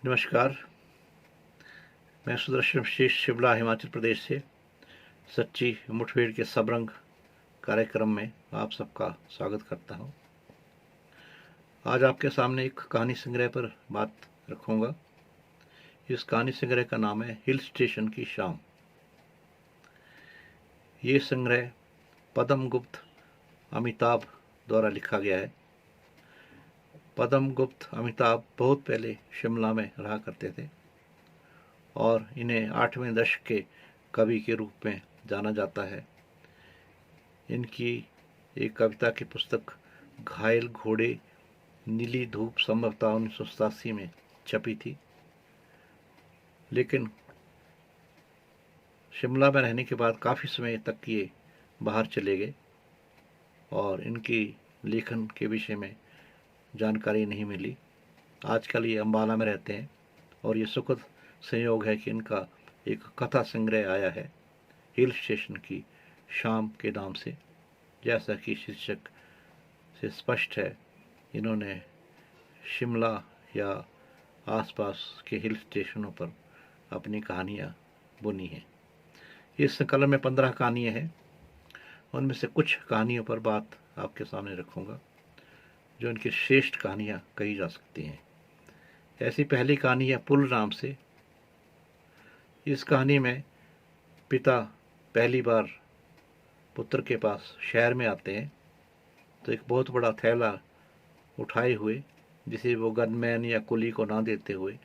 नमस्कार। मैं सुदर्शन शीष शिमला हिमाचल प्रदेश से सच्ची मुठभेड़ के सबरंग कार्यक्रम में आप सबका स्वागत करता हूं। आज आपके सामने एक कहानी संग्रह पर बात रखूंगा। इस कहानी संग्रह का नाम है हिल स्टेशन की शाम। ये संग्रह पद्म गुप्त अमिताभ द्वारा लिखा गया है। पद्म गुप्त अमिताभ बहुत पहले शिमला में रहा करते थे और इन्हें 8वें दशक के कवि के रूप में जाना जाता है। इनकी एक कविता की पुस्तक घायल घोड़े नीली धूप संभवतः 1987 में छपी थी, लेकिन शिमला में रहने के बाद काफ़ी समय तक ये बाहर चले गए और इनकी लेखन के विषय में जानकारी नहीं मिली। आजकल ये अम्बाला में रहते हैं और ये सुखद संयोग है कि इनका एक कथा संग्रह आया है हिल स्टेशन की शाम के नाम से। जैसा कि शीर्षक से स्पष्ट है, इन्होंने शिमला या आसपास के हिल स्टेशनों पर अपनी कहानियाँ बुनी हैं। इस संकलन में 15 कहानियाँ हैं। उनमें से कुछ कहानियों पर बात आपके सामने रखूँगा जो इनकी श्रेष्ठ कहानियाँ कही जा सकती हैं। ऐसी पहली कहानी है पुल नाम से। इस कहानी में पिता पहली बार पुत्र के पास शहर में आते हैं तो एक बहुत बड़ा थैला उठाए हुए, जिसे वो गनमैन या कुली को ना देते हुए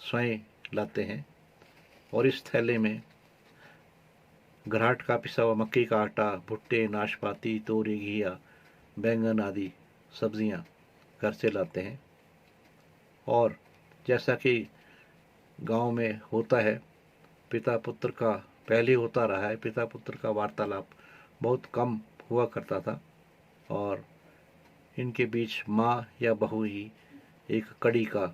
स्वयं लाते हैं, और इस थैले में घराट का पिसा हुआ मक्की का आटा, भुट्टे, नाशपाती, तोरी, घिया, बैंगन आदि सब्जियां घर से लाते हैं। और जैसा कि गांव में होता है, पिता पुत्र का पहले होता रहा है, पिता पुत्र का वार्तालाप बहुत कम हुआ करता था और इनके बीच माँ या बहू ही एक कड़ी का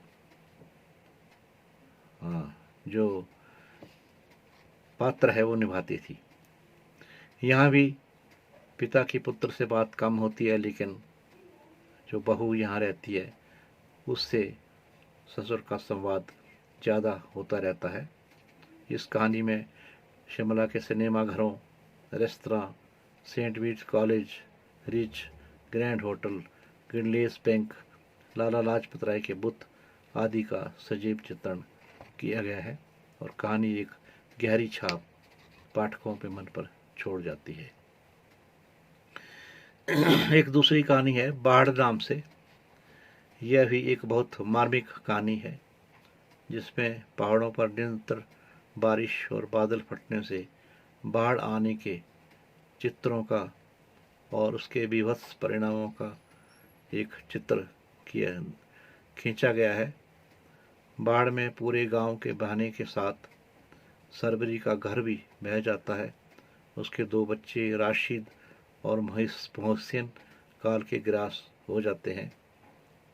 जो पात्र है वो निभाती थी। यहाँ भी पिता की पुत्र से बात कम होती है, लेकिन जो बहू यहाँ रहती है उससे ससुर का संवाद ज़्यादा होता रहता है। इस कहानी में शिमला के सिनेमा घरों, restaurant, saint Bede's college, Ritz, grand hotel, Grindlays bank, Lala Lajpat Rai के बुत आदि का सजीव चित्रण किया गया है और कहानी एक गहरी छाप पाठकों के मन पर छोड़ जाती है। एक दूसरी कहानी है बाढ़ नाम से। यह भी एक बहुत मार्मिक कहानी है जिसमें पहाड़ों पर निरंतर बारिश और बादल फटने से बाढ़ आने के चित्रों का और उसके बीभत्स परिणामों का एक चित्र खींचा गया है। बाढ़ में पूरे गांव के बहने के साथ सरबरी का घर भी बह जाता है। उसके 2 बच्चे राशिद और मोहसिन काल के ग्रास हो जाते हैं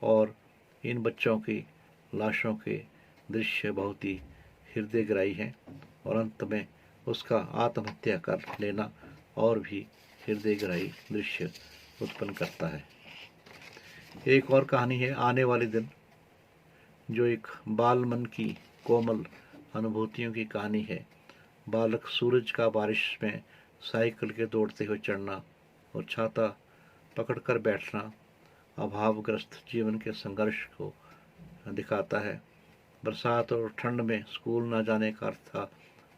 और इन बच्चों की लाशों के दृश्य बहुत ही हृदयग्राही हैं और अंत में उसका आत्महत्या कर लेना और भी हृदयग्राही दृश्य उत्पन्न करता है। एक और कहानी है आने वाले दिन, जो एक बाल मन की कोमल अनुभूतियों की कहानी है। बालक सूरज का बारिश में साइकिल के दौड़ते हुए चढ़ना और छाता पकड़कर बैठना अभावग्रस्त जीवन के संघर्ष को दिखाता है। बरसात और ठंड में स्कूल न जाने का अर्थ था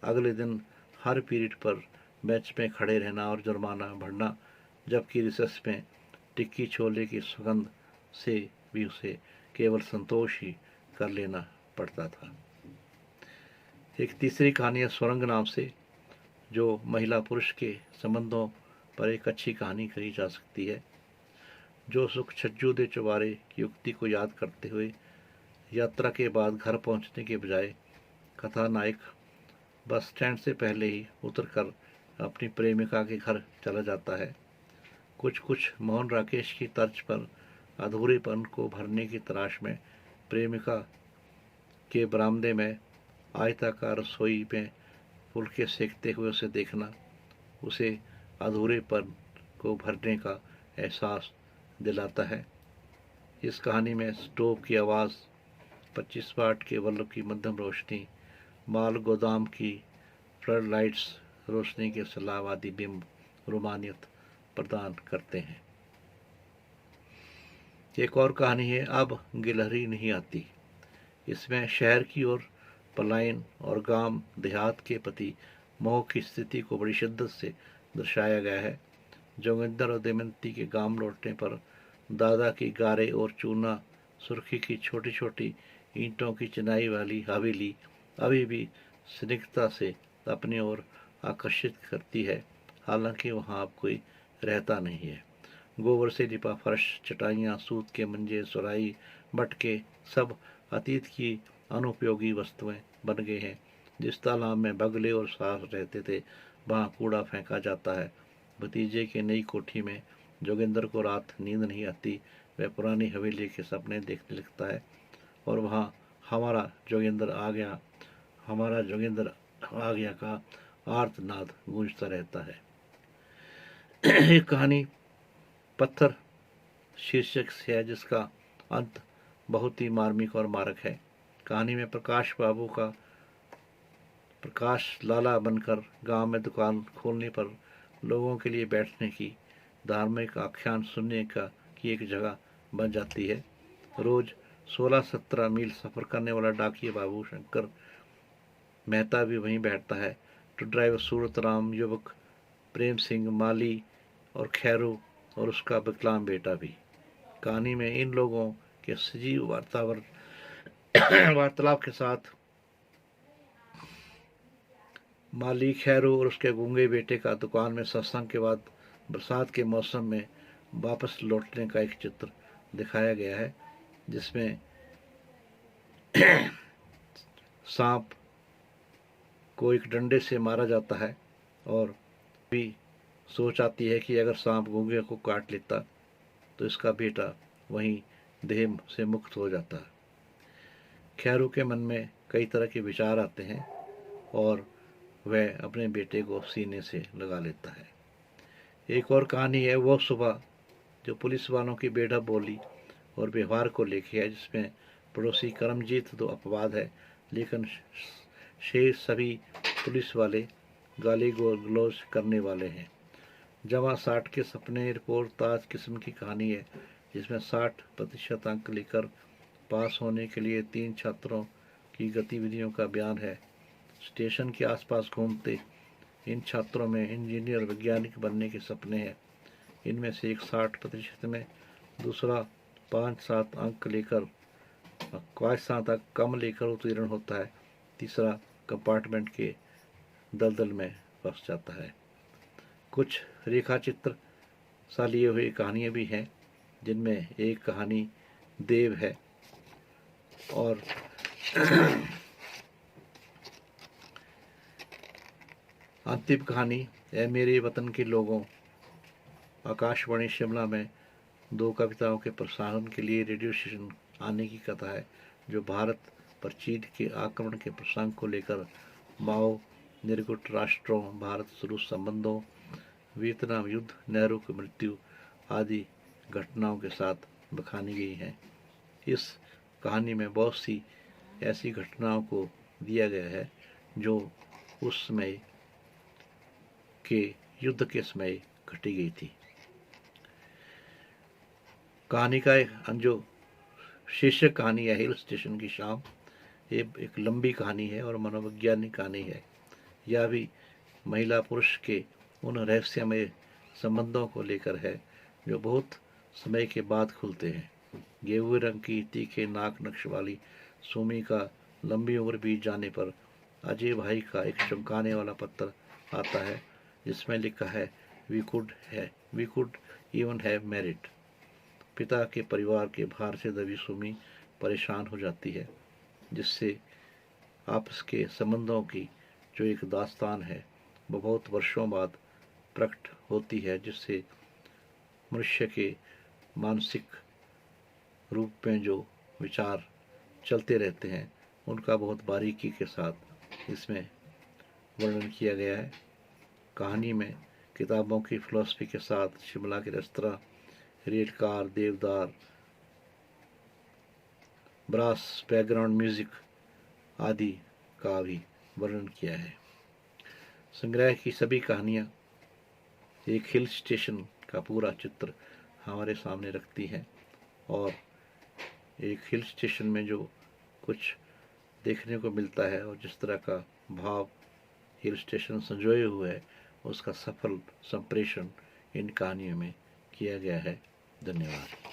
अगले दिन हर पीरियड पर बेंच में खड़े रहना और जुर्माना भरना, जबकि रिसेस में टिक्की छोले की सुगंध से भी उसे केवल संतोष ही कर लेना पड़ता था। एक तीसरी कहानी है सुरंग नाम से, जो महिला पुरुष के संबंधों पर एक अच्छी कहानी कही जा सकती है। जो सुख छज्जू दे चुबारे की उक्ति को याद करते हुए यात्रा के बाद घर पहुंचने के बजाय कथानायक बस स्टैंड से पहले ही उतरकर अपनी प्रेमिका के घर चला जाता है। कुछ कुछ मोहन राकेश की तर्ज पर अधूरेपन को भरने की तलाश में प्रेमिका के बरामदे में आयताकार रसोई में फुलके सेकते हुए उसे देखना उसे अधूरेपन को भरने का एहसास दिलाता है। इस कहानी में स्टोव की आवाज़, 25 वाट के बल्ब की मध्यम रोशनी, माल गोदाम की फ्लड लाइट्स रोशनी के सैलाब आदि बिंब रोमानियत प्रदान करते हैं। एक और कहानी है अब गिलहरी नहीं आती। इसमें शहर की ओर पलायन और गांव देहात के प्रति मोह की स्थिति को बड़ी शिद्दत से दर्शाया गया है। जोगिंदर और दमयंती के गांव लौटने पर दादा की गारे और चूना सुर्खी की छोटी छोटी ईंटों की चिनाई वाली हवेली अभी भी स्निग्धता से अपनी ओर आकर्षित करती है, हालांकि वहाँ अब कोई रहता नहीं है। गोबर से लिपा फर्श, चटाइयाँ, सूत के मंजे, सुराही, मटके सब अतीत की अनुपयोगी वस्तुएं बन गए हैं। जिस तालाब में बगले और सास रहते थे वहाँ कूड़ा फेंका जाता है। भतीजे की नई कोठी में जोगिंदर को रात नींद नहीं आती। वह पुरानी हवेली के सपने देखने लगता है और वहाँ हमारा जोगिंदर आ गया, हमारा जोगिंदर आ गया का आर्तनाद गूंजता रहता है। एक कहानी पत्थर शीर्षक से है, जिसका अंत बहुत ही मार्मिक और मारक है। कहानी में प्रकाश बाबू का प्रकाश लाला बनकर गांव में दुकान खोलने पर लोगों के लिए बैठने की, धार्मिक आख्यान सुनने की एक जगह बन जाती है। रोज 16-17 मील सफ़र करने वाला डाकिया बाबू शंकर मेहता भी वहीं बैठता है। तो ड्राइवर सूरत राम, युवक प्रेम सिंह, माली और खैरू और उसका विकलांग बेटा भी। कहानी में इन लोगों के सजीव वार्तालाप के साथ माली, खैरू और उसके गूंगे बेटे का दुकान में सत्संग के बाद बरसात के मौसम में वापस लौटने का एक चित्र दिखाया गया है, जिसमें सांप को एक डंडे से मारा जाता है और भी सोच आती है कि अगर सांप गूंगे को काट लेता तो इसका बेटा वहीं देह से मुक्त हो जाता है। खैरू के मन में कई तरह के विचार आते हैं और वह अपने बेटे को सीने से लगा लेता है। एक और कहानी है वो सुबह, जो पुलिस वालों की बेढब बोली और व्यवहार को लेके है, जिसमें पड़ोसी करमजीत तो अपवाद है, लेकिन शेष सभी पुलिस वाले गाली गलौज करने वाले हैं। जमा 60 के सपने रिपोर्ट ताज किस्म की कहानी है, जिसमें 60% अंक लेकर पास होने के लिए 3 छात्रों की गतिविधियों का बयान है। स्टेशन के आसपास घूमते इन छात्रों में इंजीनियर और वैज्ञानिक बनने के सपने हैं। इनमें से एक 60% में, दूसरा 5-7 अंक लेकर 5-7 अंक कम लेकर उत्तीर्ण होता है, तीसरा कंपार्टमेंट के दलदल में फंस जाता है। कुछ रेखा चित्र सा लिए हुए कहानियाँ भी हैं, जिनमें एक कहानी देव है और अंतिम कहानी है मेरे वतन के लोगों। आकाशवाणी शिमला में 2 कविताओं के प्रसारण के लिए रेडियो स्टेशन आने की कथा है, जो भारत पर चीन के आक्रमण के प्रसंग को लेकर माओ निर्गुट राष्ट्रों, भारत रूस संबंधों, वियतनाम युद्ध, नेहरू की मृत्यु आदि घटनाओं के साथ बखानी गई हैं। इस कहानी में बहुत सी ऐसी घटनाओं को दिया गया है जो उस समय के युद्ध के समय घटी गई थी। कहानी का जो शीर्षक कहानी है हिल स्टेशन की शाम, ये एक लंबी कहानी है और मनोवैज्ञानिक कहानी है। यह भी महिला पुरुष के उन रहस्यमय संबंधों को लेकर है जो बहुत समय के बाद खुलते हैं। गेहूं रंग की तीखे नाक नक्श वाली सुमी का लंबी उम्र बीत जाने पर अजय भाई का एक चमकाने वाला पत्र आता है, जिसमें लिखा है we could even have married. पिता के परिवार के भार से दबी सुमी परेशान हो जाती है, जिससे आपस के संबंधों की जो एक दास्तान है वो बहुत वर्षों बाद प्रकट होती है, जिससे मनुष्य के मानसिक रूप में जो विचार चलते रहते हैं उनका बहुत बारीकी के साथ इसमें वर्णन किया गया है। कहानी में किताबों की फिलॉसफी के साथ शिमला के रेस्तरां, रेल कार, देवदार ब्रास बैकग्राउंड म्यूजिक आदि का भी वर्णन किया है। संग्रह की सभी कहानियाँ एक हिल स्टेशन का पूरा चित्र हमारे सामने रखती है और एक हिल स्टेशन में जो कुछ देखने को मिलता है और जिस तरह का भाव हिल स्टेशन संजोए हुए है उसका सफल संप्रेषण इन कहानियों में किया गया है। धन्यवाद।